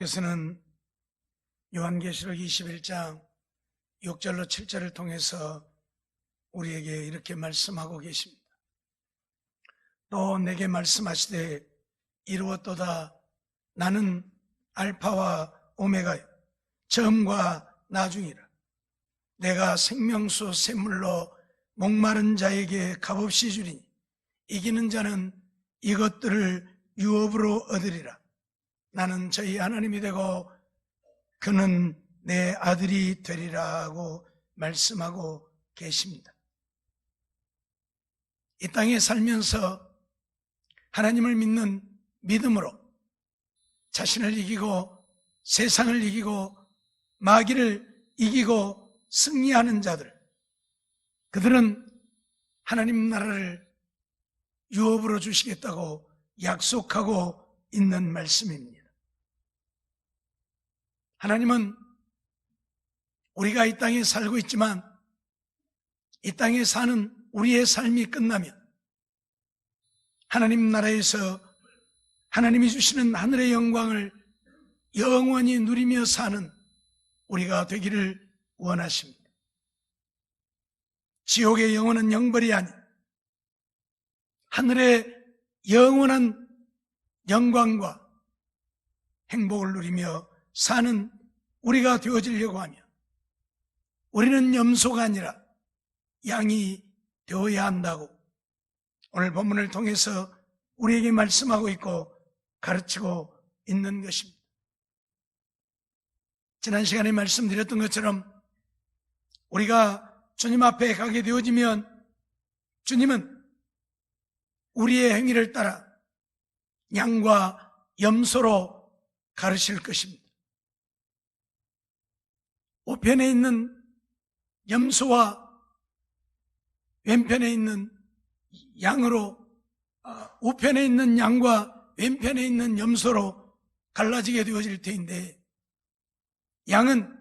그래서는 요한계시록 21장 6절로 7절을 통해서 우리에게 이렇게 말씀하고 계십니다. 또 내게 말씀하시되 이루었도다. 나는 알파와 오메가요 처음과 나중이라. 내가 생명수 샘물로 목마른 자에게 값없이 주리니 이기는 자는 이것들을 유업으로 얻으리라. 나는 저희 하나님이 되고 그는 내 아들이 되리라고 말씀하고 계십니다. 이 땅에 살면서 하나님을 믿는 믿음으로 자신을 이기고 세상을 이기고 마귀를 이기고 승리하는 자들, 그들은 하나님 나라를 유업으로 주시겠다고 약속하고 있는 말씀입니다. 하나님은 우리가 이 땅에 살고 있지만 이 땅에 사는 우리의 삶이 끝나면 하나님 나라에서 하나님이 주시는 하늘의 영광을 영원히 누리며 사는 우리가 되기를 원하십니다. 지옥의 영원한 영벌이 아닌 하늘의 영원한 영광과 행복을 누리며 사는 우리가 되어지려고 하며 우리는 염소가 아니라 양이 되어야 한다고 오늘 본문을 통해서 우리에게 말씀하고 있고 가르치고 있는 것입니다. 지난 시간에 말씀드렸던 것처럼 우리가 주님 앞에 가게 되어지면 주님은 우리의 행위를 따라 양과 염소로 가르칠 것입니다. 우편에 있는 염소와 왼편에 있는 양으로, 우편에 있는 양과 왼편에 있는 염소로 갈라지게 되어질 터인데, 양은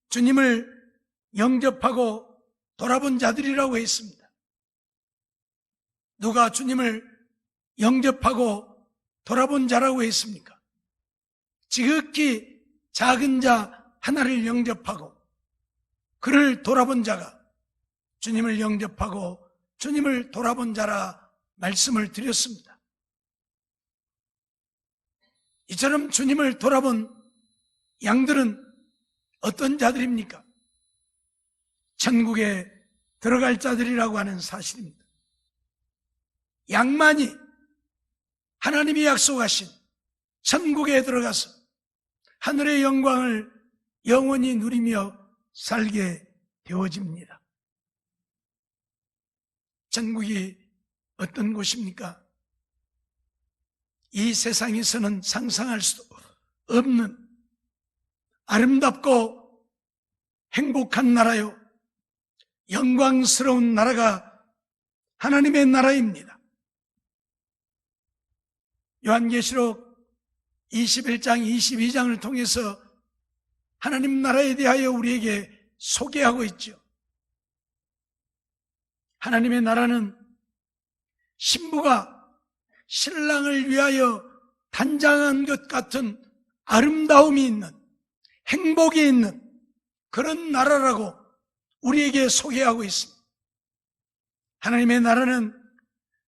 주님을 영접하고 돌아본 자들이라고 했습니다. 누가 주님을 영접하고 돌아본 자라고 했습니까? 지극히 작은 자 하나를 영접하고 그를 돌아본 자가 주님을 영접하고 주님을 돌아본 자라 말씀을 드렸습니다. 이처럼 주님을 돌아본 양들은 어떤 자들입니까? 천국에 들어갈 자들이라고 하는 사실입니다. 양만이 하나님이 약속하신 천국에 들어가서 하늘의 영광을 영원히 누리며 살게 되어집니다. 천국이 어떤 곳입니까? 이 세상에서는 상상할 수도 없는 아름답고 행복한 나라요, 영광스러운 나라가 하나님의 나라입니다. 요한계시록 21장, 22장을 통해서 하나님 나라에 대하여 우리에게 소개하고 있죠. 하나님의 나라는 신부가 신랑을 위하여 단장한 것 같은 아름다움이 있는, 행복이 있는 그런 나라라고 우리에게 소개하고 있습니다. 하나님의 나라는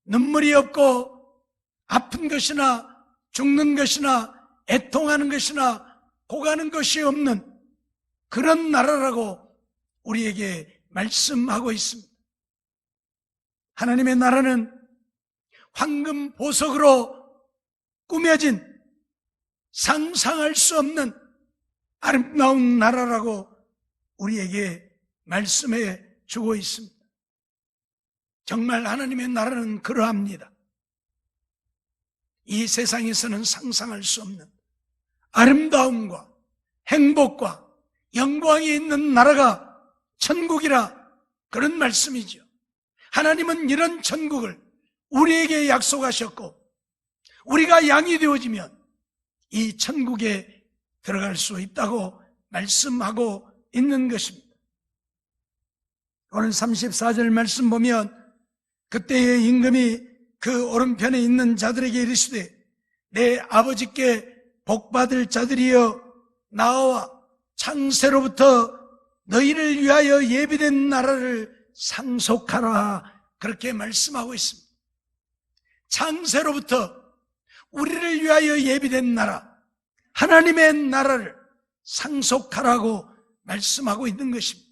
눈물이 없고 아픈 것이나 죽는 것이나 애통하는 것이나 고가는 것이 없는 그런 나라라고 우리에게 말씀하고 있습니다. 하나님의 나라는 황금 보석으로 꾸며진 상상할 수 없는 아름다운 나라라고 우리에게 말씀해 주고 있습니다. 정말 하나님의 나라는 그러합니다. 이 세상에서는 상상할 수 없는 아름다움과 행복과 영광이 있는 나라가 천국이라 그런 말씀이죠. 하나님은 이런 천국을 우리에게 약속하셨고 우리가 양이 되어지면 이 천국에 들어갈 수 있다고 말씀하고 있는 것입니다. 오늘 34절 말씀 보면 그때의 임금이 그 오른편에 있는 자들에게 이르시되 내 아버지께 복받을 자들이여 나와 창세로부터 너희를 위하여 예비된 나라를 상속하라, 그렇게 말씀하고 있습니다. 창세로부터 우리를 위하여 예비된 나라, 하나님의 나라를 상속하라고 말씀하고 있는 것입니다.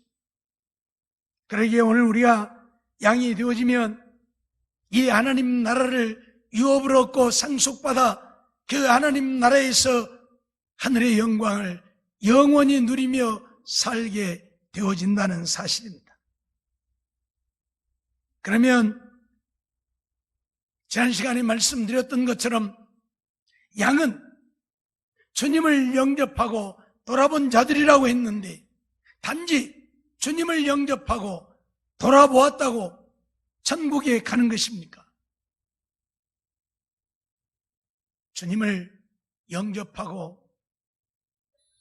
그러기에 오늘 우리가 양이 되어지면 이 하나님 나라를 유업을 얻고 상속받아 그 하나님 나라에서 하늘의 영광을 영원히 누리며 살게 되어진다는 사실입니다. 그러면 지난 시간에 말씀드렸던 것처럼 양은 주님을 영접하고 돌아본 자들이라고 했는데, 단지 주님을 영접하고 돌아보았다고 천국에 가는 것입니까? 주님을 영접하고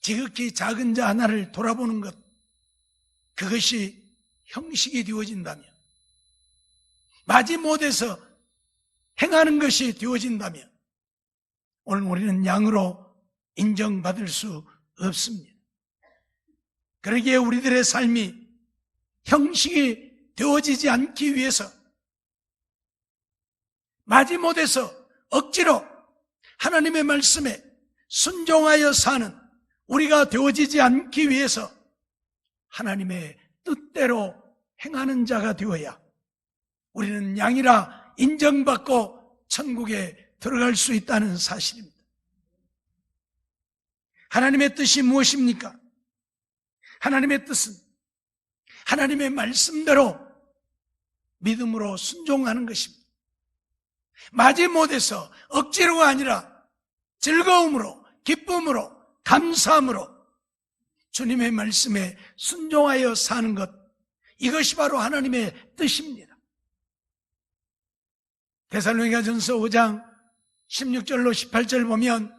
지극히 작은 자 하나를 돌아보는 것, 그것이 형식이 되어진다면, 마지못해서 행하는 것이 되어진다면 오늘 우리는 양으로 인정받을 수 없습니다. 그러기에 우리들의 삶이 형식이 되어지지 않기 위해서 마지못해서 억지로 하나님의 말씀에 순종하여 사는 우리가 되어지지 않기 위해서 하나님의 뜻대로 행하는 자가 되어야 우리는 양이라 인정받고 천국에 들어갈 수 있다는 사실입니다. 하나님의 뜻이 무엇입니까? 하나님의 뜻은 하나님의 말씀대로 믿음으로 순종하는 것입니다. 마지못해서 억지로가 아니라 즐거움으로, 기쁨으로, 감사함으로 주님의 말씀에 순종하여 사는 것, 이것이 바로 하나님의 뜻입니다. 데살로니가전서 5장 16절로 18절 보면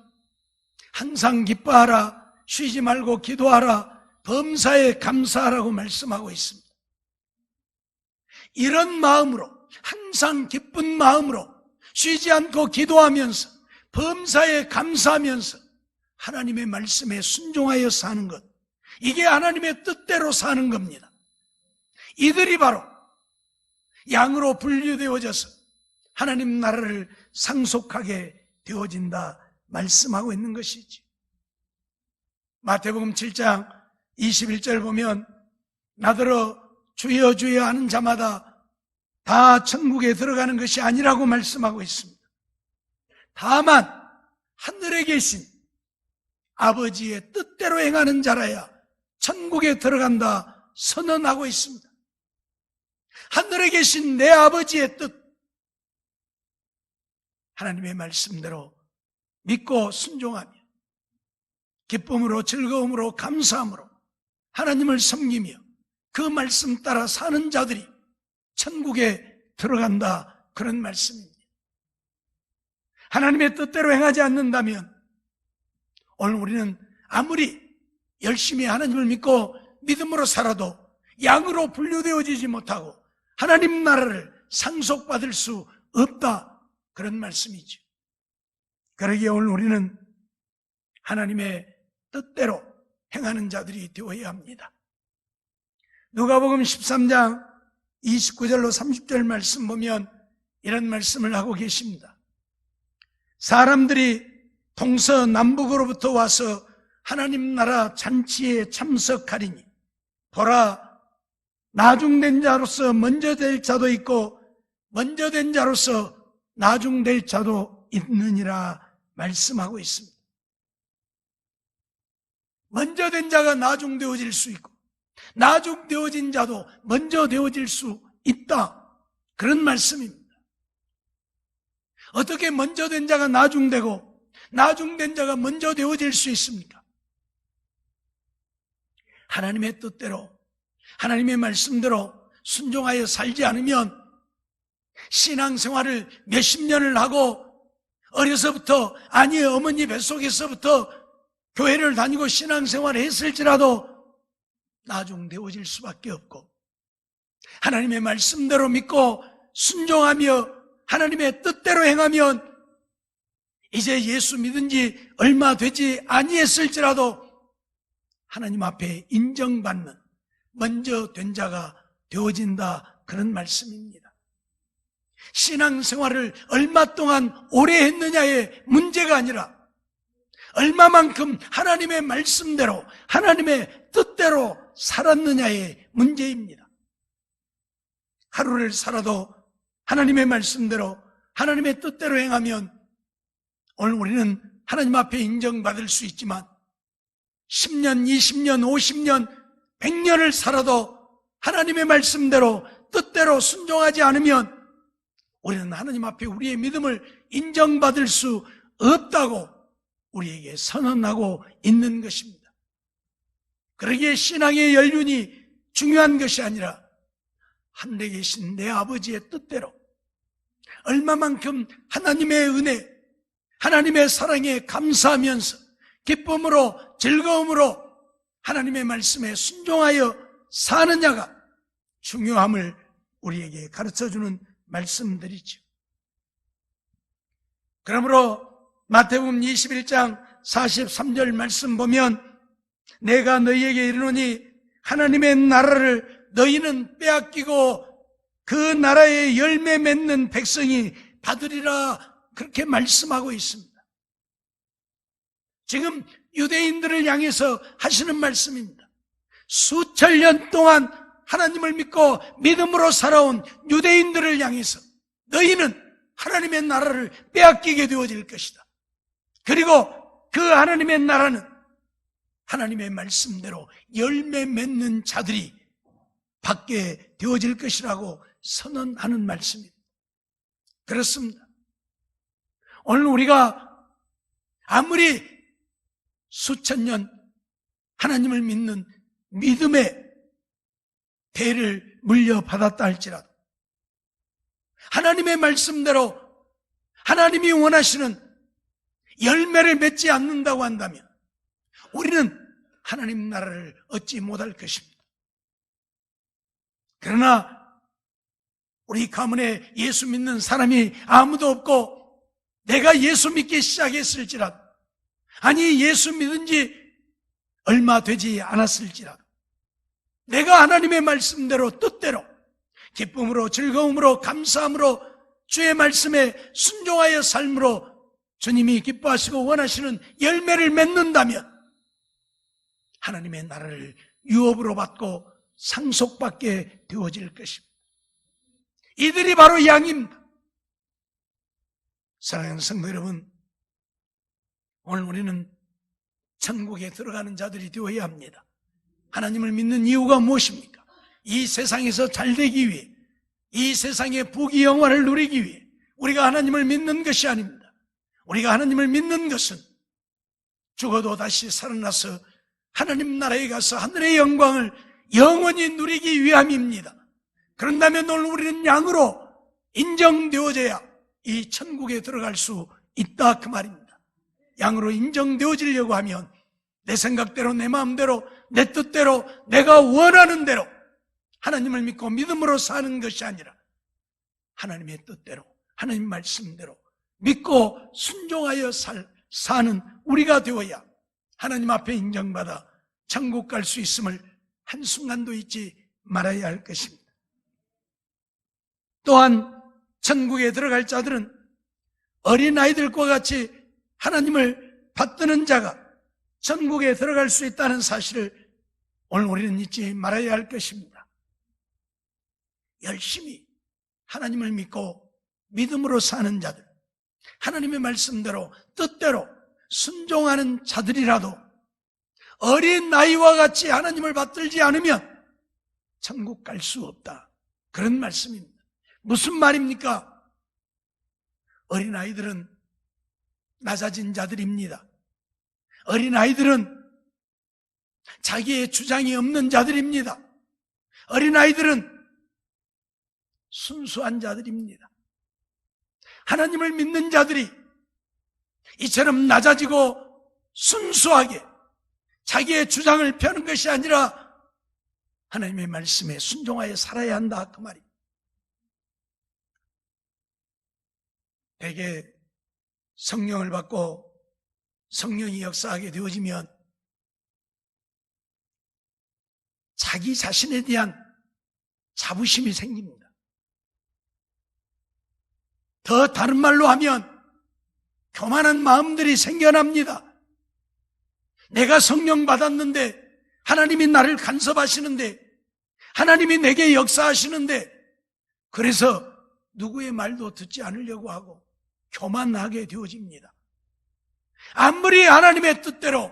항상 기뻐하라, 쉬지 말고 기도하라, 범사에 감사하라고 말씀하고 있습니다. 이런 마음으로, 항상 기쁜 마음으로 쉬지 않고 기도하면서 범사에 감사하면서 하나님의 말씀에 순종하여 사는 것, 이게 하나님의 뜻대로 사는 겁니다. 이들이 바로 양으로 분류되어져서 하나님 나라를 상속하게 되어진다 말씀하고 있는 것이지. 마태복음 7장 21절 보면 나더러 주여 주여 하는 자마다 다 천국에 들어가는 것이 아니라고 말씀하고 있습니다. 다만 하늘에 계신 아버지의 뜻대로 행하는 자라야 천국에 들어간다 선언하고 있습니다. 하늘에 계신 내 아버지의 뜻, 하나님의 말씀대로 믿고 순종하며 기쁨으로, 즐거움으로, 감사함으로 하나님을 섬기며 그 말씀 따라 사는 자들이 천국에 들어간다, 그런 말씀입니다. 하나님의 뜻대로 행하지 않는다면 오늘 우리는 아무리 열심히 하나님을 믿고 믿음으로 살아도 양으로 분류되어지지 못하고 하나님 나라를 상속받을 수 없다, 그런 말씀이죠. 그러기에 오늘 우리는 하나님의 뜻대로 행하는 자들이 되어야 합니다. 누가복음 13장 29절로 30절 말씀 보면 이런 말씀을 하고 계십니다. 사람들이 동서남북으로부터 와서 하나님 나라 잔치에 참석하리니 보라, 나중된 자로서 먼저 될 자도 있고 먼저 된 자로서 나중될 자도 있느니라 말씀하고 있습니다. 먼저 된 자가 나중되어질 수 있고 나중되어진 자도 먼저 되어질 수 있다, 그런 말씀입니다. 어떻게 먼저 된 자가 나중되고 나중된 자가 먼저 되어질 수 있습니까? 하나님의 뜻대로, 하나님의 말씀대로 순종하여 살지 않으면 신앙생활을 몇십 년을 하고 어려서부터, 아니 어머니 뱃속에서부터 교회를 다니고 신앙생활을 했을지라도 나중되어질 수밖에 없고, 하나님의 말씀대로 믿고 순종하며 하나님의 뜻대로 행하면 이제 예수 믿은 지 얼마 되지 아니했을지라도 하나님 앞에 인정받는 먼저 된 자가 되어진다, 그런 말씀입니다. 신앙생활을 얼마 동안 오래 했느냐의 문제가 아니라 얼마만큼 하나님의 말씀대로, 하나님의 뜻대로 살았느냐의 문제입니다. 하루를 살아도 하나님의 말씀대로, 하나님의 뜻대로 행하면 오늘 우리는 하나님 앞에 인정받을 수 있지만 10년, 20년, 50년, 100년을 살아도 하나님의 말씀대로 뜻대로 순종하지 않으면 우리는 하나님 앞에 우리의 믿음을 인정받을 수 없다고 우리에게 선언하고 있는 것입니다. 그러기에 신앙의 연륜이 중요한 것이 아니라 하늘에 계신 내 아버지의 뜻대로 얼마만큼 하나님의 은혜, 하나님의 사랑에 감사하면서 기쁨으로, 즐거움으로 하나님의 말씀에 순종하여 사느냐가 중요함을 우리에게 가르쳐주는 말씀들이죠. 그러므로 마태복음 21장 43절 말씀 보면 내가 너희에게 이르노니 하나님의 나라를 너희는 빼앗기고 그 나라의 열매 맺는 백성이 받으리라, 그렇게 말씀하고 있습니다. 지금 유대인들을 향해서 하시는 말씀입니다. 수천 년 동안 하나님을 믿고 믿음으로 살아온 유대인들을 향해서 너희는 하나님의 나라를 빼앗기게 되어질 것이다. 그리고 그 하나님의 나라는 하나님의 말씀대로 열매 맺는 자들이 받게 되어질 것이라고 선언하는 말씀입니다. 그렇습니다. 오늘 우리가 아무리 수천 년 하나님을 믿는 믿음의 대를 물려받았다 할지라도 하나님의 말씀대로 하나님이 원하시는 열매를 맺지 않는다고 한다면 우리는 하나님 나라를 얻지 못할 것입니다. 그러나 우리 가문에 예수 믿는 사람이 아무도 없고 내가 예수 믿기 시작했을지라도, 아니 예수 믿은 지 얼마 되지 않았을지라도 내가 하나님의 말씀대로 뜻대로 기쁨으로, 즐거움으로, 감사함으로 주의 말씀에 순종하여 삶으로 주님이 기뻐하시고 원하시는 열매를 맺는다면 하나님의 나라를 유업으로 받고 상속받게 되어질 것입니다. 이들이 바로 양입니다. 사랑하는 성도 여러분, 오늘 우리는 천국에 들어가는 자들이 되어야 합니다. 하나님을 믿는 이유가 무엇입니까? 이 세상에서 잘되기 위해, 이 세상의 부귀영화를 누리기 위해 우리가 하나님을 믿는 것이 아닙니다. 우리가 하나님을 믿는 것은 죽어도 다시 살아나서 하나님 나라에 가서 하늘의 영광을 영원히 누리기 위함입니다. 그런다면 오늘 우리는 양으로 인정되어져야 이 천국에 들어갈 수 있다, 그 말입니다. 양으로 인정되어지려고 하면 내 생각대로, 내 마음대로, 내 뜻대로, 내가 원하는 대로 하나님을 믿고 믿음으로 사는 것이 아니라 하나님의 뜻대로, 하나님 말씀대로 믿고 순종하여 사는 우리가 되어야 하나님 앞에 인정받아 천국 갈 수 있음을 한순간도 잊지 말아야 할 것입니다. 또한 천국에 들어갈 자들은 어린아이들과 같이 하나님을 받드는 자가 천국에 들어갈 수 있다는 사실을 오늘 우리는 잊지 말아야 할 것입니다. 열심히 하나님을 믿고 믿음으로 사는 자들, 하나님의 말씀대로 뜻대로 순종하는 자들이라도 어린 나이와 같이 하나님을 받들지 않으면 천국 갈 수 없다, 그런 말씀입니다. 무슨 말입니까? 어린아이들은 낮아진 자들입니다. 어린아이들은 자기의 주장이 없는 자들입니다. 어린아이들은 순수한 자들입니다. 하나님을 믿는 자들이 이처럼 낮아지고 순수하게 자기의 주장을 펴는 것이 아니라 하나님의 말씀에 순종하여 살아야 한다, 그 말입니다. 대개 성령을 받고 성령이 역사하게 되어지면 자기 자신에 대한 자부심이 생깁니다. 더 다른 말로 하면 교만한 마음들이 생겨납니다. 내가 성령 받았는데, 하나님이 나를 간섭하시는데, 하나님이 내게 역사하시는데, 그래서 누구의 말도 듣지 않으려고 하고 교만하게 되어집니다. 아무리 하나님의 뜻대로,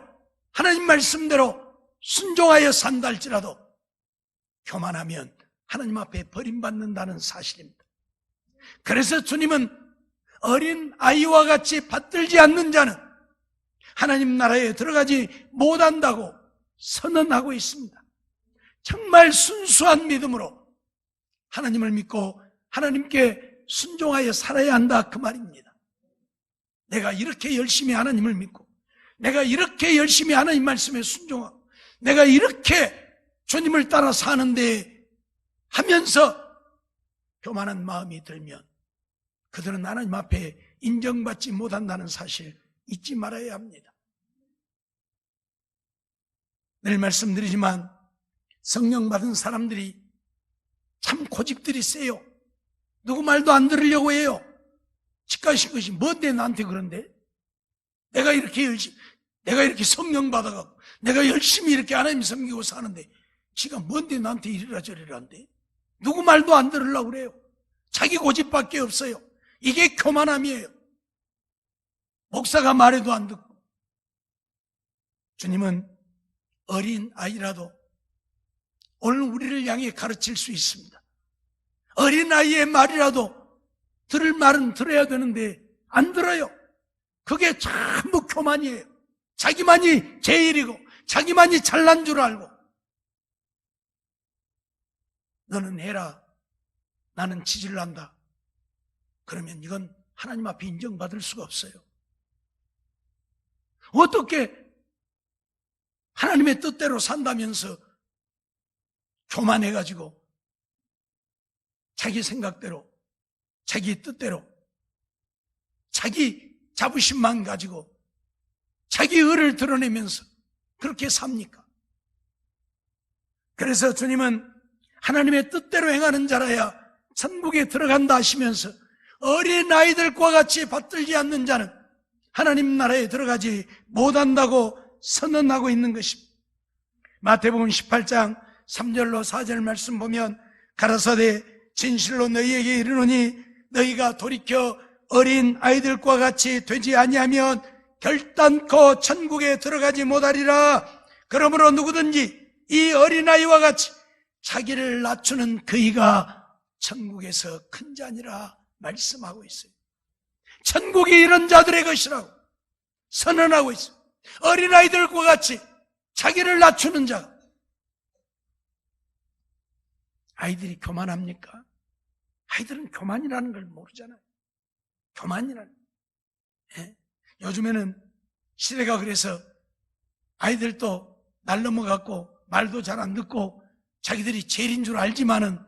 하나님 말씀대로 순종하여 산다 할지라도 교만하면 하나님 앞에 버림받는다는 사실입니다. 그래서 주님은 어린 아이와 같이 받들지 않는 자는 하나님 나라에 들어가지 못한다고 선언하고 있습니다. 정말 순수한 믿음으로 하나님을 믿고 하나님께 순종하여 살아야 한다, 그 말입니다. 내가 이렇게 열심히 하나님을 믿고, 내가 이렇게 열심히 하나님 말씀에 순종하고, 내가 이렇게 주님을 따라 사는데 하면서 교만한 마음이 들면 그들은 하나님 앞에 인정받지 못한다는 사실 잊지 말아야 합니다. 늘 말씀드리지만 성령 받은 사람들이 참 고집들이 세요. 누구 말도 안 들으려고 해요. 직가신 것이 뭔데 나한테 그런데? 내가 이렇게 성령 받아갖고 내가 열심히 이렇게 하나님 섬기고 사는데 지가 뭔데 나한테 이래라 저래라 한데? 누구 말도 안 들으려고 그래요. 자기 고집밖에 없어요. 이게 교만함이에요. 목사가 말해도 안 듣고. 주님은 어린 아이라도 오늘 우리를 향해 가르칠 수 있습니다. 어린 아이의 말이라도 들을 말은 들어야 되는데 안 들어요. 그게 전부 교만이에요. 자기만이 제일이고 자기만이 잘난 줄 알고, 너는 해라, 나는 지지를 한다. 그러면 이건 하나님 앞에 인정받을 수가 없어요. 어떻게 하나님의 뜻대로 산다면서 교만해가지고 자기 생각대로, 자기 뜻대로, 자기 자부심만 가지고 자기 의를 드러내면서 그렇게 삽니까? 그래서 주님은 하나님의 뜻대로 행하는 자라야 천국에 들어간다 하시면서 어린 아이들과 같이 받들지 않는 자는 하나님 나라에 들어가지 못한다고 선언하고 있는 것입니다. 마태복음 18장 3절로 4절 말씀 보면 가라사대 진실로 너희에게 이르노니 너희가 돌이켜 어린 아이들과 같이 되지 아니하면 결단코 천국에 들어가지 못하리라. 그러므로 누구든지 이 어린아이와 같이 자기를 낮추는 그이가 천국에서 큰 자니라 말씀하고 있어요. 천국이 이런 자들의 것이라고 선언하고 있어요. 어린아이들과 같이 자기를 낮추는 자. 아이들이 교만합니까? 아이들은 교만이라는 걸 모르잖아요. 교만이라는. 예? 요즘에는 시대가 그래서 아이들도 날 넘어갔고 말도 잘 안 듣고 자기들이 제일인 줄 알지만은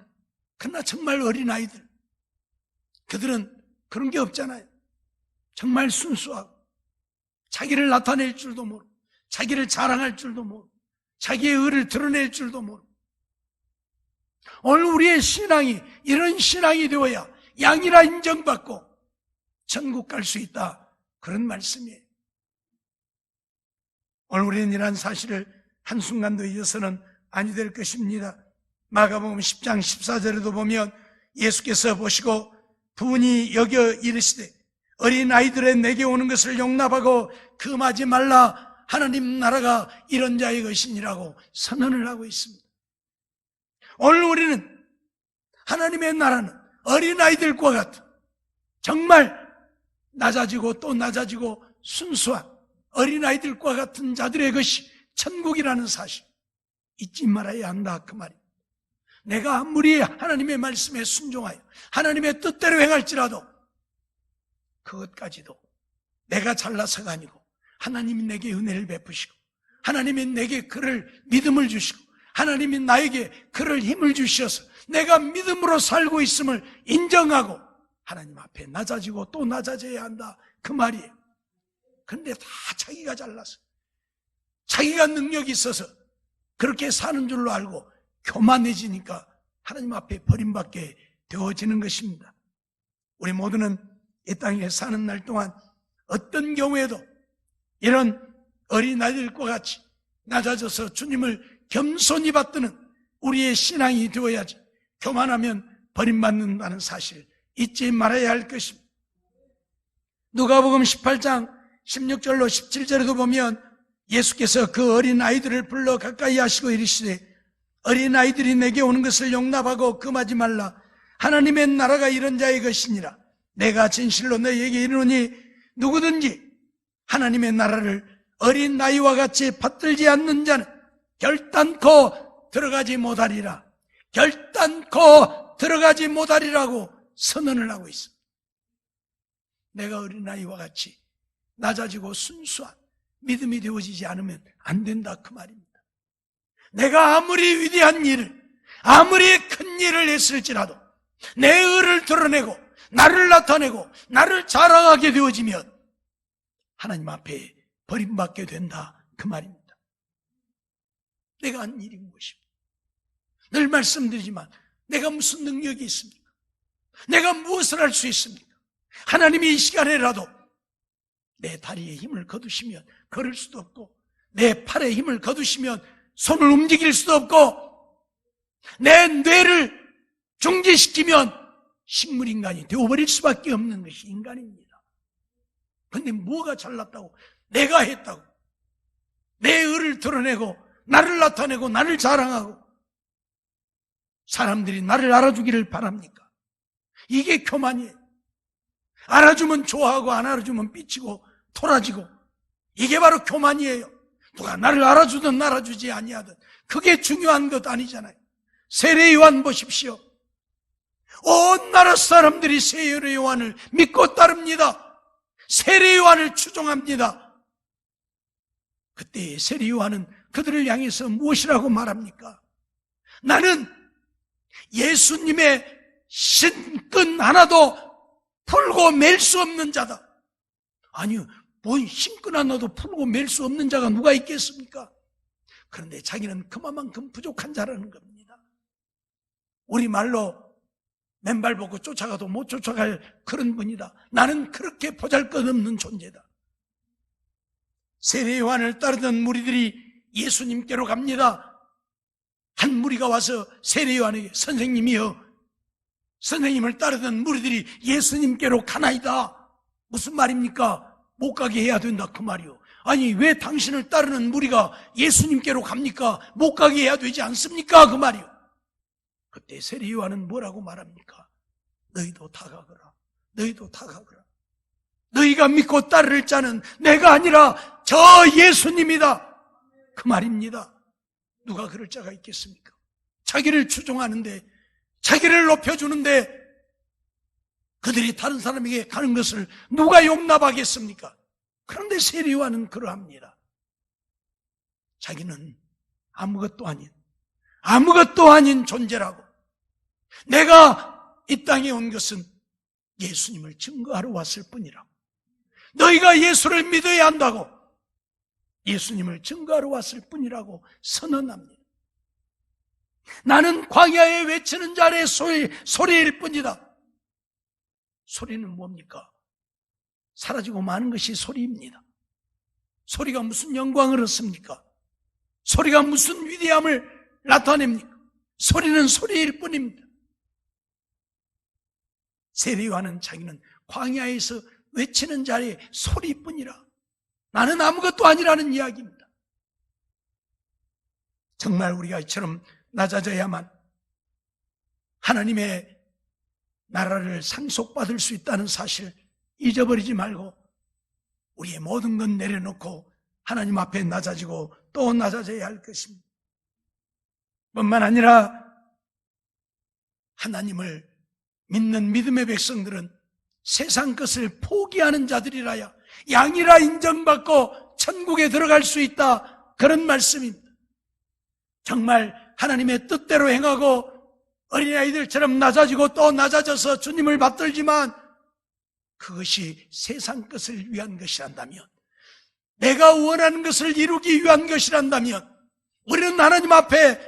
그러나 정말 어린 아이들, 그들은 그런 게 없잖아요. 정말 순수하고 자기를 나타낼 줄도 모르고 자기를 자랑할 줄도 모르고 자기의 의를 드러낼 줄도 모르고. 오늘 우리의 신앙이 이런 신앙이 되어야 양이라 인정받고 천국 갈 수 있다, 그런 말씀이에요. 오늘 우리는 이러한 사실을 한순간도 잊어서는 아니 될 것입니다. 마가복음 10장 14절에도 보면 예수께서 보시고 분이 여겨 이르시되 어린 아이들의 내게 오는 것을 용납하고 금하지 말라. 하나님 나라가 이런 자의 것이니라고 선언을 하고 있습니다. 오늘 우리는 하나님의 나라는 어린 아이들과 같은 정말 낮아지고 또 낮아지고 순수한 어린 아이들과 같은 자들의 것이 천국이라는 사실 잊지 말아야 한다, 그 말입니다. 내가 아무리 하나님의 말씀에 순종하여 하나님의 뜻대로 행할지라도 그것까지도 내가 잘나서가 아니고 하나님이 내게 은혜를 베푸시고 하나님이 내게 그를 믿음을 주시고 하나님이 나에게 그를 힘을 주셔서 내가 믿음으로 살고 있음을 인정하고 하나님 앞에 낮아지고 또 낮아져야 한다, 그 말이에요. 그런데 다 자기가 잘나서 자기가 능력이 있어서 그렇게 사는 줄로 알고 교만해지니까 하나님 앞에 버림받게 되어지는 것입니다. 우리 모두는 이 땅에 사는 날 동안 어떤 경우에도 이런 어린아이들과 같이 낮아져서 주님을 겸손히 받드는 우리의 신앙이 되어야지, 교만하면 버림받는다는 사실 잊지 말아야 할 것입니다. 누가복음 18장 16절로 17절에도 보면 예수께서 그 어린아이들을 불러 가까이 하시고 이르시되 어린아이들이 내게 오는 것을 용납하고 금하지 말라. 하나님의 나라가 이런 자의 것이니라. 내가 진실로 너희에게 이르노니 누구든지 하나님의 나라를 어린아이와 같이 받들지 않는 자는 결단코 들어가지 못하리라. 결단코 들어가지 못하리라고 선언을 하고 있습니다. 내가 어린아이와 같이 낮아지고 순수한 믿음이 되어지지 않으면 안 된다, 그 말입니다. 내가 아무리 위대한 일을, 아무리 큰 일을 했을지라도 내 의를 드러내고 나를 나타내고 나를 자랑하게 되어지면 하나님 앞에 버림받게 된다, 그 말입니다. 내가 한 일이 무엇입니까? 늘 말씀드리지만 내가 무슨 능력이 있습니까? 내가 무엇을 할 수 있습니까? 하나님이 이 시간에라도 내 다리에 힘을 거두시면 걸을 수도 없고, 내 팔에 힘을 거두시면 손을 움직일 수도 없고, 내 뇌를 중지시키면 식물인간이 되어버릴 수밖에 없는 것이 인간입니다. 그런데 뭐가 잘났다고, 내가 했다고 내 의를 드러내고 나를 나타내고 나를 자랑하고 사람들이 나를 알아주기를 바랍니까? 이게 교만이에요. 알아주면 좋아하고 안 알아주면 삐치고 토라지고, 이게 바로 교만이에요. 누가 나를 알아주든 알아주지 아니하든 그게 중요한 것 아니잖아요. 세례 요한 보십시오. 온 나라 사람들이 세례 요한을 믿고 따릅니다. 세례 요한을 추종합니다. 그때 세례 요한은 그들을 향해서 무엇이라고 말합니까? 나는 예수님의 신근 하나도 풀고 맬 수 없는 자다. 아니요, 뭔 신근 하나도 풀고 맬 수 없는 자가 누가 있겠습니까? 그런데 자기는 그만큼 부족한 자라는 겁니다. 우리말로 맨발 벗고 쫓아가도 못 쫓아갈 그런 분이다. 나는 그렇게 보잘것없는 존재다. 세례 요한을 따르던 무리들이 예수님께로 갑니다. 한 무리가 와서 세례 요한에게 선생님이여, 선생님을 따르던 무리들이 예수님께로 가나이다. 무슨 말입니까? 못 가게 해야 된다, 그 말이요. 아니, 왜 당신을 따르는 무리가 예수님께로 갑니까? 못 가게 해야 되지 않습니까? 그 말이요. 그때 세례 요한은 뭐라고 말합니까? 너희도 다 가거라. 너희도 다 가거라. 너희가 믿고 따를 자는 내가 아니라 저 예수님이다, 그 말입니다. 누가 그럴 자가 있겠습니까? 자기를 추종하는데, 자기를 높여주는데 그들이 다른 사람에게 가는 것을 누가 용납하겠습니까? 그런데 세례 요한은 그러합니다. 자기는 아무것도 아닌 존재라고, 내가 이 땅에 온 것은 예수님을 증거하러 왔을 뿐이라고, 너희가 예수를 믿어야 한다고 예수님을 증거하러 왔을 뿐이라고 선언합니다. 나는 광야에 외치는 자의 소리일 뿐이다. 소리는 뭡니까? 사라지고 마는 것이 소리입니다. 소리가 무슨 영광을 얻습니까? 소리가 무슨 위대함을 나타냅니까? 소리는 소리일 뿐입니다. 세례 요한은 자기는 광야에서 외치는 자의 소리뿐이라, 나는 아무것도 아니라는 이야기입니다. 정말 우리가 이처럼 낮아져야만 하나님의 나라를 상속받을 수 있다는 사실 잊어버리지 말고 우리의 모든 것 내려놓고 하나님 앞에 낮아지고 또 낮아져야 할 것입니다. 뿐만 아니라 하나님을 믿는 믿음의 백성들은 세상 것을 포기하는 자들이라야 양이라 인정받고 천국에 들어갈 수 있다, 그런 말씀입니다. 정말 하나님의 뜻대로 행하고 어린아이들처럼 낮아지고 또 낮아져서 주님을 받들지만 그것이 세상 것을 위한 것이란다면 내가 원하는 것을 이루기 위한 것이란다면 우리는 하나님 앞에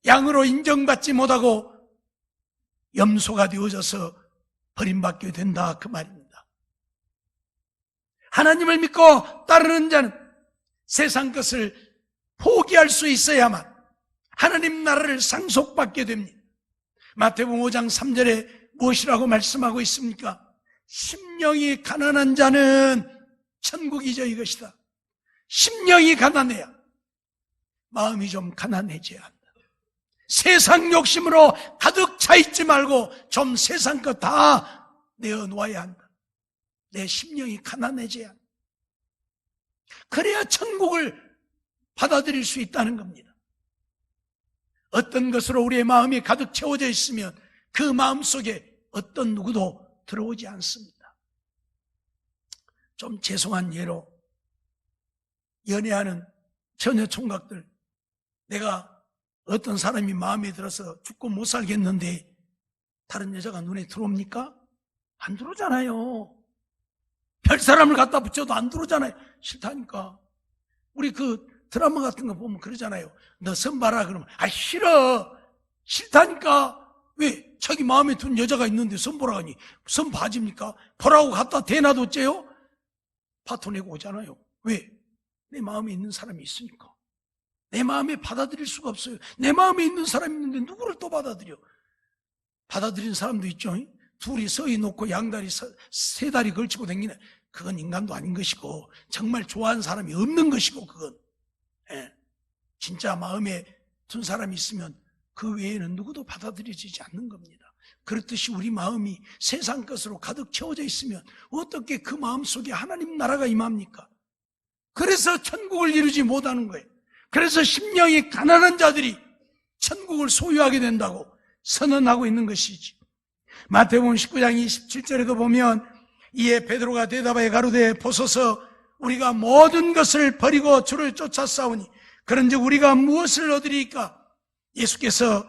양으로 인정받지 못하고 염소가 되어져서 버림받게 된다, 그 말입니다. 하나님을 믿고 따르는 자는 세상 것을 포기할 수 있어야만 하나님 나라를 상속받게 됩니다. 마태복음 5장 3절에 무엇이라고 말씀하고 있습니까? 심령이 가난한 자는 천국이죠, 이것이다. 심령이 가난해야 마음이 좀 가난해져야 한다. 세상 욕심으로 가득 차 있지 말고 좀 세상 것 다 내어놓아야 한다. 내 심령이 가난해져야 한다. 그래야 천국을 받아들일 수 있다는 겁니다. 어떤 것으로 우리의 마음이 가득 채워져 있으면 그 마음 속에 어떤 누구도 들어오지 않습니다. 좀 죄송한 예로 연애하는 처녀 총각들, 내가 어떤 사람이 마음에 들어서 죽고 못 살겠는데 다른 여자가 눈에 들어옵니까? 안 들어오잖아요. 별 사람을 갖다 붙여도 안 들어오잖아요. 싫다니까. 우리 그 드라마 같은 거 보면 그러잖아요. 너 선 봐라 그러면 싫어. 싫다니까. 왜? 자기 마음에 든 여자가 있는데 선 보라 하니 선 봐집니까? 보라고 갖다 대놔뒀째요? 파토내고 오잖아요. 왜? 내 마음에 있는 사람이 있으니까. 내 마음에 받아들일 수가 없어요. 내 마음에 있는 사람이 있는데 누구를 또 받아들여? 받아들인 사람도 있죠. 둘이 서이 놓고 양다리 세 다리 걸치고 다니네. 그건 인간도 아닌 것이고 정말 좋아하는 사람이 없는 것이고 그건 진짜 마음에 둔 사람이 있으면 그 외에는 누구도 받아들여지지 않는 겁니다. 그렇듯이 우리 마음이 세상 것으로 가득 채워져 있으면 어떻게 그 마음 속에 하나님 나라가 임합니까? 그래서 천국을 이루지 못하는 거예요. 그래서 심령이 가난한 자들이 천국을 소유하게 된다고 선언하고 있는 것이지. 마태복음 19장 27절에도 보면 이에 베드로가 대답하여 가로되 보소서 우리가 모든 것을 버리고 주를 쫓아 싸우니 그런즉 우리가 무엇을 얻으리까? 예수께서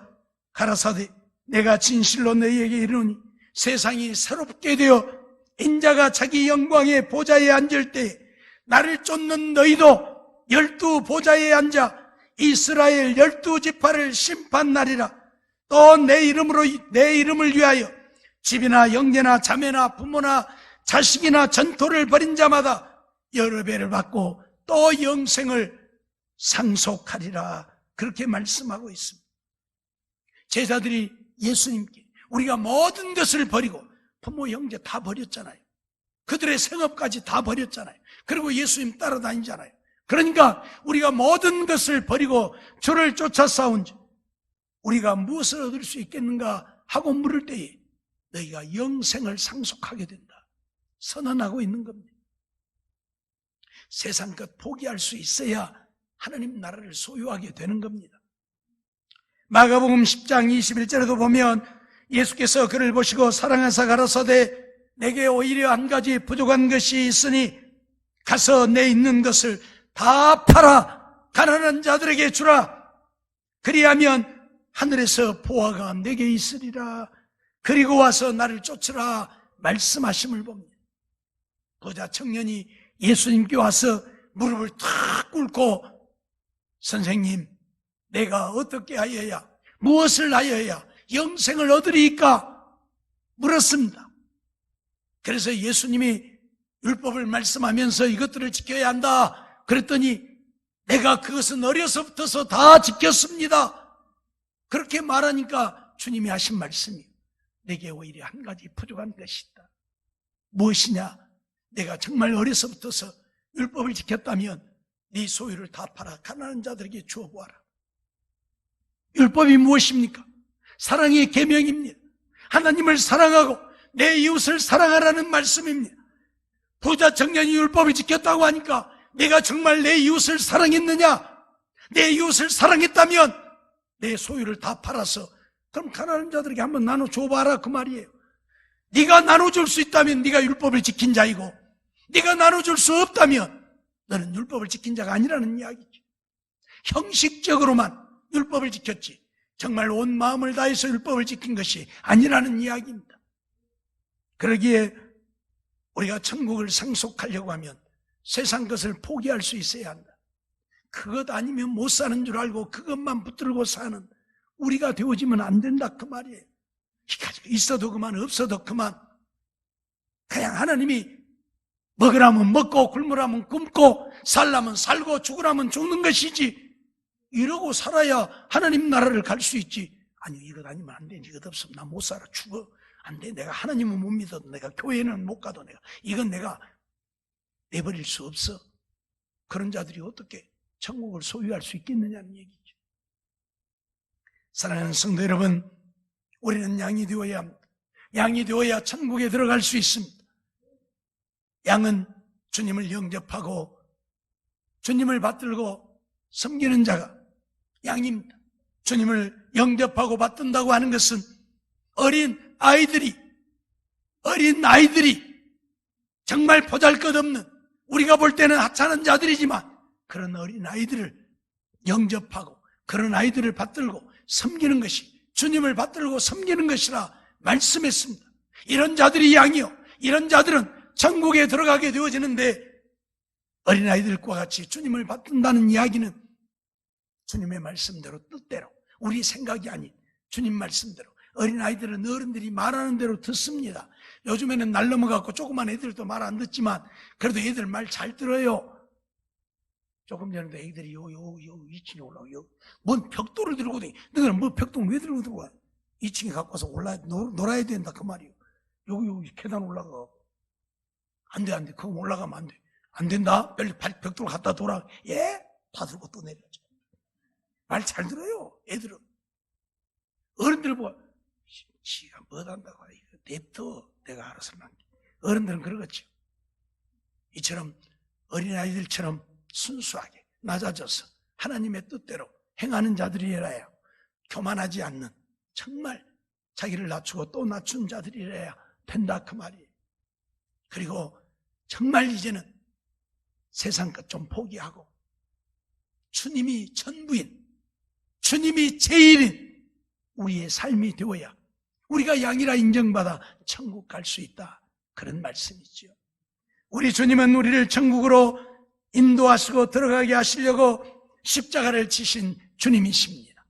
가라사대 내가 진실로 너희에게 이르노니 세상이 새롭게 되어 인자가 자기 영광의 보좌에 앉을 때에 나를 쫓는 너희도 12 보좌에 앉아 이스라엘 12지파를 심판하리라. 또 내 이름을 위하여 집이나 형제나 자매나 부모나 자식이나 전토를 벌인 자마다 여러 배를 받고 또 영생을 상속하리라. 그렇게 말씀하고 있습니다. 제자들이 예수님께 우리가 모든 것을 버리고 부모 형제 다 버렸잖아요. 그들의 생업까지 다 버렸잖아요. 그리고 예수님 따라다니잖아요. 그러니까 우리가 모든 것을 버리고 주를 쫓아 싸운지 우리가 무엇을 얻을 수 있겠는가 하고 물을 때에 너희가 영생을 상속하게 된다 선언하고 있는 겁니다. 세상 것 포기할 수 있어야 하나님 나라를 소유하게 되는 겁니다. 마가복음 10장 21절에도 보면 예수께서 그를 보시고 사랑하사 가라사대 내게 오히려 한 가지 부족한 것이 있으니 가서 내 있는 것을 다 팔아 가난한 자들에게 주라. 그리하면 하늘에서 보화가 내게 있으리라. 그리고 와서 나를 쫓으라 말씀하심을 봅니다. 보자 청년이 예수님께 와서 무릎을 탁 꿇고 선생님 내가 어떻게 하여야 무엇을 하여야 영생을 얻으리까 물었습니다. 그래서 예수님이 율법을 말씀하면서 이것들을 지켜야 한다 그랬더니 내가 그것은 어려서부터 다 지켰습니다. 그렇게 말하니까 주님이 하신 말씀이 내게 오히려 한 가지 부족한 것이 있다. 무엇이냐? 내가 정말 어려서부터 율법을 지켰다면 네 소유를 다 팔아 가난한 자들에게 주어보아라. 율법이 무엇입니까? 사랑의 계명입니다. 하나님을 사랑하고 내 이웃을 사랑하라는 말씀입니다. 부자 청년이 율법을 지켰다고 하니까 내가 정말 내 이웃을 사랑했느냐? 내 이웃을 사랑했다면 내 소유를 다 팔아서 그럼 가난한 자들에게 한번 나눠줘봐라 그 말이에요. 네가 나눠줄 수 있다면 네가 율법을 지킨 자이고 네가 나눠줄 수 없다면 너는 율법을 지킨 자가 아니라는 이야기죠. 형식적으로만 율법을 지켰지 정말 온 마음을 다해서 율법을 지킨 것이 아니라는 이야기입니다. 그러기에 우리가 천국을 상속하려고 하면 세상 것을 포기할 수 있어야 한다. 그것 아니면 못 사는 줄 알고 그것만 붙들고 사는 우리가 되어지면 안 된다 그 말이에요. 있어도 그만 없어도 그만 그냥 하나님이 먹으라면 먹고 굶으라면 굶고 살라면 살고 죽으라면 죽는 것이지 이러고 살아야 하나님 나라를 갈 수 있지. 아니 이것 아니면 안 돼. 이것 없으면 나 못 살아. 죽어. 안 돼. 내가 하나님은 못 믿어도 내가 교회는 못 가도 이건 내가 내버릴 수 없어. 그런 자들이 어떻게 천국을 소유할 수 있겠느냐는 얘기죠. 사랑하는 성도 여러분, 우리는 양이 되어야 합니다. 양이 되어야 천국에 들어갈 수 있습니다. 양은 주님을 영접하고 주님을 받들고 섬기는 자가 양입니다. 주님을 영접하고 받든다고 하는 것은 어린 아이들이 정말 보잘것없는 우리가 볼 때는 하찮은 자들이지만 그런 어린 아이들을 영접하고 그런 아이들을 받들고 섬기는 것이 주님을 받들고 섬기는 것이라 말씀했습니다. 이런 자들이 양이요, 이런 자들은 천국에 들어가게 되어지는데 어린아이들과 같이 주님을 받든다는 이야기는 주님의 말씀대로 뜻대로 우리 생각이 아닌 주님 말씀대로 어린아이들은 어른들이 말하는 대로 듣습니다. 요즘에는 날 넘어갖고 조그만 애들도 말 안 듣지만 그래도 애들 말 잘 들어요. 조금 전에도 애들이 요 2층에 올라오고 뭔 벽돌을 들고 다니. 너희는 뭐 벽돌 왜 들고 들어와? 2층에 갖고 와서 놀아야 된다 그 말이에요. 여기 계단 올라가. 안 돼. 그거 올라가면 안 돼. 안 된다. 빨리 벽돌 갖다 둬라. 예? 다 들고 또 내려가죠. 말 잘 들어요. 애들은. 어른들 보고 지가 뭐한다고 냅둬. 내가 알아서 만게. 어른들은 그러겠죠. 이처럼 어린아이들처럼 순수하게 낮아져서 하나님의 뜻대로 행하는 자들이라야 교만하지 않는 정말 자기를 낮추고 또 낮춘 자들이라야 된다 그 말이에요. 그리고 정말 이제는 세상 것 좀 포기하고 주님이 전부인 주님이 제일인 우리의 삶이 되어야 우리가 양이라 인정받아 천국 갈 수 있다 그런 말씀이죠. 우리 주님은 우리를 천국으로 인도하시고 들어가게 하시려고 십자가를 지신 주님이십니다.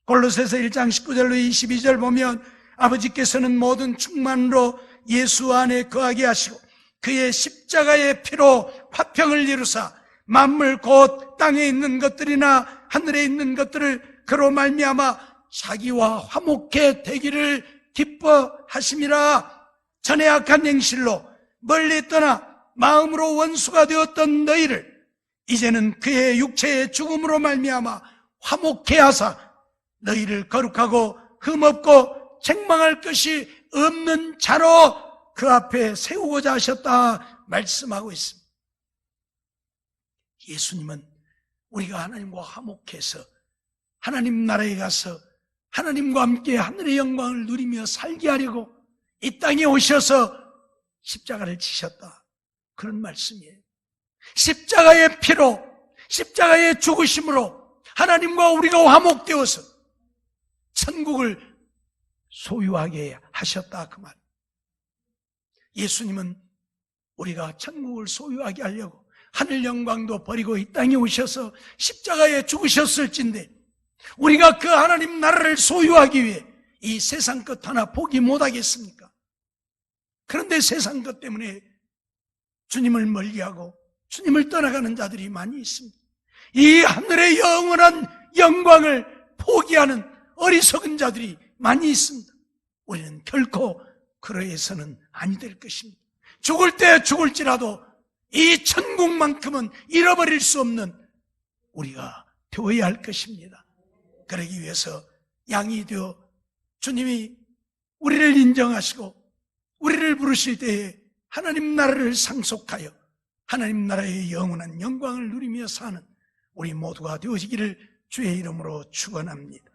골로새서 1장 19절로 22절 보면 아버지께서는 모든 충만으로 예수 안에 거하게 하시고 그의 십자가의 피로 화평을 이루사 만물 곧 땅에 있는 것들이나 하늘에 있는 것들을 그로 말미암아 자기와 화목해 되기를 기뻐하심이라. 전에 악한 행실로 멀리 떠나 마음으로 원수가 되었던 너희를 이제는 그의 육체의 죽음으로 말미암아 화목해 하사 너희를 거룩하고 흠없고 책망할 것이 없는 자로 그 앞에 세우고자 하셨다 말씀하고 있습니다. 예수님은 우리가 하나님과 화목해서 하나님 나라에 가서 하나님과 함께 하늘의 영광을 누리며 살게 하려고 이 땅에 오셔서 십자가를 지셨다 그런 말씀이에요. 십자가의 피로 십자가의 죽으심으로 하나님과 우리가 화목되어서 천국을 소유하게 하셨다 그 말. 예수님은 우리가 천국을 소유하게 하려고 하늘 영광도 버리고 이 땅에 오셔서 십자가에 죽으셨을진데 우리가 그 하나님 나라를 소유하기 위해 이 세상 것 하나 포기 못하겠습니까? 그런데 세상 것 때문에 주님을 멀리하고 주님을 떠나가는 자들이 많이 있습니다. 이 하늘의 영원한 영광을 포기하는 어리석은 자들이 많이 있습니다. 우리는 결코 그러해서는 아니 될 것입니다. 죽을 때 죽을지라도 이 천국만큼은 잃어버릴 수 없는 우리가 되어야 할 것입니다. 그러기 위해서 양이 되어 주님이 우리를 인정하시고 우리를 부르실 때에 하나님 나라를 상속하여 하나님 나라의 영원한 영광을 누리며 사는 우리 모두가 되어지기를 주의 이름으로 축원합니다.